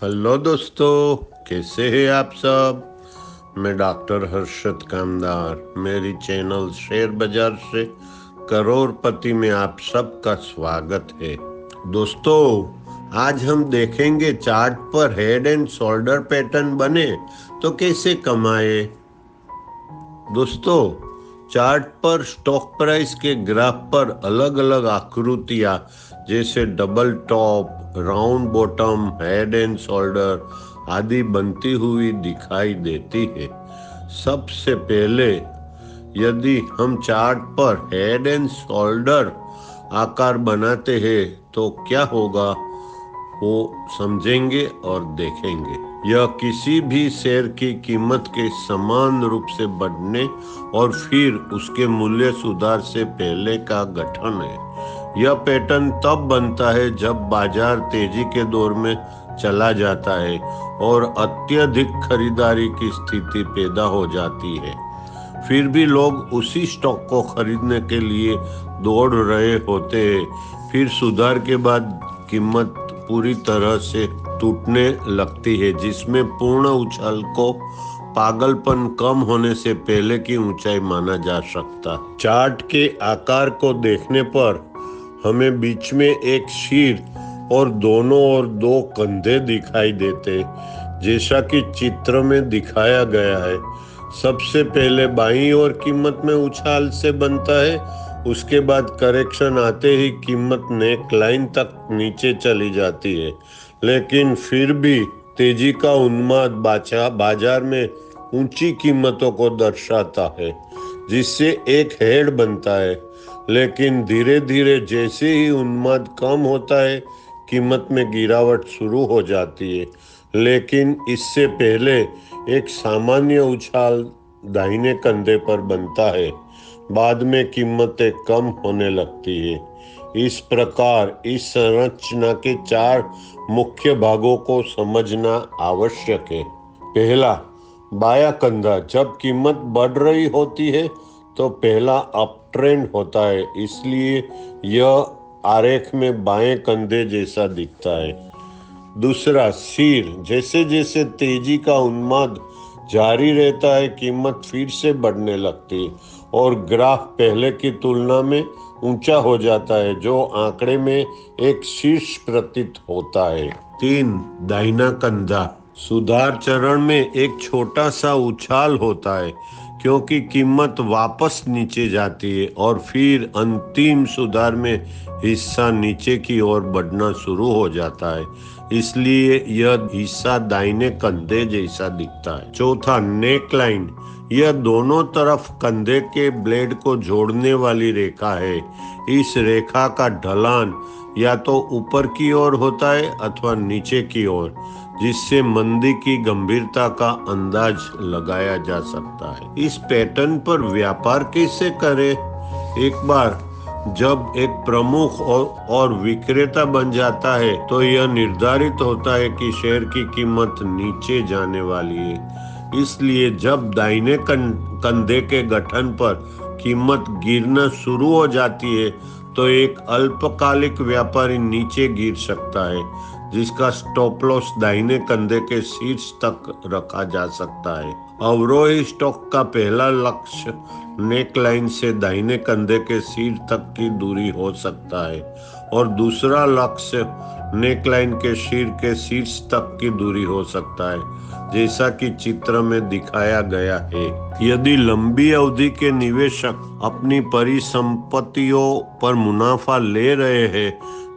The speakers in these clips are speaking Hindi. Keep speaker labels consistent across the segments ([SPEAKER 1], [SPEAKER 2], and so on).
[SPEAKER 1] हेलो दोस्तों, कैसे हैं आप सब। मैं डॉक्टर हर्षद कामदार, मेरी चैनल शेयर बाजार से करोड़पति में आप सबका स्वागत है। दोस्तों, आज हम देखेंगे चार्ट पर हेड एंड शोल्डर पैटर्न बने तो कैसे कमाए। दोस्तों, चार्ट पर स्टॉक प्राइस के ग्राफ पर अलग अलग आकृतियां जैसे double top, round bottom, head and shoulder आदि बनती हुई दिखाई देती है। सबसे पहले यदि हम चार्ट पर हेड एंड शोल्डर आकार बनाते हैं तो क्या होगा वो समझेंगे और देखेंगे। यह किसी भी शेयर की कीमत के समान रूप से बढ़ने और फिर उसके मूल्य सुधार से पहले का गठन है। यह पैटर्न तब बनता है जब बाजार तेजी के दौर में चला जाता है और अत्यधिक खरीदारी की स्थिति पैदा हो जाती है। फिर भी लोग उसी स्टॉक को खरीदने के लिए दौड़ रहे होते हैं। फिर सुधार के बाद कीमत पूरी तरह से टूटने लगती है, जिसमें पूर्ण उछाल को पागलपन कम होने से पहले की ऊंचाई माना जा सकता। चार्ट के आकार को देखने पर हमें बीच में एक सिर और दोनों ओर दो कंधे दिखाई देते, जैसा कि चित्र में दिखाया गया है। सबसे पहले बाईं ओर कीमत में उछाल से बनता है, उसके बाद करेक्शन आते ही कीमत नेक लाइन तक नीचे चली जाती है, लेकिन फिर भी तेजी का उन्माद बाजार में ऊंची कीमतों को दर्शाता है, जिससे एक हेड बनता है। लेकिन धीरे धीरे जैसे ही उन्माद कम होता है, कीमत में गिरावट शुरू हो जाती है। लेकिन इससे पहले एक सामान्य उछाल दाहिने कंधे पर बनता है, बाद में कीमतें कम होने लगती है। इस प्रकार इस संरचना के चार मुख्य भागों को समझना आवश्यक है। पहला, बायां कंधा। जब कीमत बढ़ रही होती है तो पहला अप ट्रेंड होता है, इसलिए यह आरेख में बाएं कंधे जैसा दिखता है। दूसरा, सिर। जैसे जैसे तेजी का उन्माद जारी रहता है, कीमत फिर से बढ़ने लगती है और ग्राफ पहले की तुलना में ऊंचा हो जाता है, जो आंकड़े में एक शीर्ष प्रतीत होता है। तीन, दाहिना कंधा। सुधार चरण में एक छोटा सा उछाल होता है, क्योंकि कीमत वापस नीचे जाती है और फिर अंतिम सुधार में हिस्सा नीचे की ओर बढ़ना शुरू हो जाता है, इसलिए यह हिस्सा दाहिने कंधे जैसा दिखता है। चौथा, नेक लाइन। यह दोनों तरफ कंधे के ब्लेड को जोड़ने वाली रेखा है। इस रेखा का ढलान या तो ऊपर की ओर होता है अथवा नीचे की ओर, जिससे मंदी की गंभीरता का अंदाज लगाया जा सकता है। इस पैटर्न पर व्यापार कैसे करें? एक बार जब एक प्रमुख और विक्रेता बन जाता है तो यह निर्धारित होता है कि शेयर की कीमत नीचे जाने वाली है। इसलिए जब दाहिने कंधे के गठन पर कीमत गिरना शुरू हो जाती है तो एक अल्पकालिक व्यापारी नीचे गिर सकता है, जिसका स्टॉप लॉस दाहिने कंधे के शीर्ष तक रखा जा सकता है। अवरोही स्टॉक का पहला लक्ष्य नेक लाइन से दाहिने कंधे के सिर तक की दूरी हो सकता है और दूसरा लक्ष्य नेक लाइन के सिर के शीर्ष तक की दूरी हो सकता है, जैसा कि चित्र में दिखाया गया है। यदि लंबी अवधि के निवेशक अपनी परिसंपत्तियों पर मुनाफा ले रहे हैं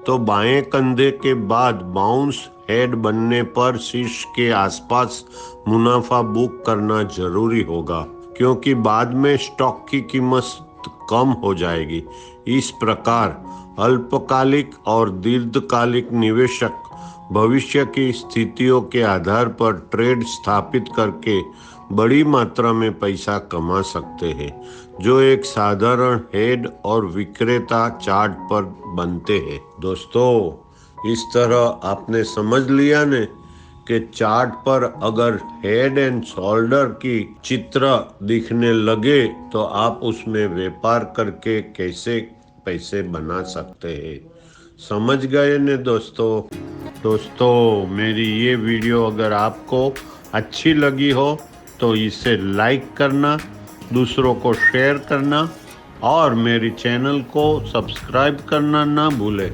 [SPEAKER 1] तो बाएं कंधे के बाद बाउंस हेड बनने पर शीर्ष के आसपास मुनाफा बुक करना जरूरी होगा, क्योंकि बाद में स्टॉक की कीमत कम हो जाएगी। इस प्रकार अल्पकालिक और दीर्घकालिक निवेशक भविष्य की स्थितियों के आधार पर ट्रेड स्थापित करके बड़ी मात्रा में पैसा कमा सकते हैं, जो एक साधारण हेड और विक्रेता चार्ट पर बनते हैं। दोस्तों, इस तरह आपने समझ लिया ने कि चार्ट पर अगर हेड एंड शोल्डर की चित्र दिखने लगे तो आप उसमें व्यापार करके कैसे पैसे बना सकते हैं। समझ गए ने दोस्तों मेरी ये वीडियो अगर आपको अच्छी लगी हो तो इसे लाइक करना, दूसरों को शेयर करना और मेरी चैनल को सब्सक्राइब करना ना भूलें।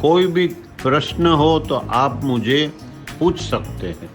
[SPEAKER 1] कोई भी प्रश्न हो तो आप मुझे पूछ सकते हैं।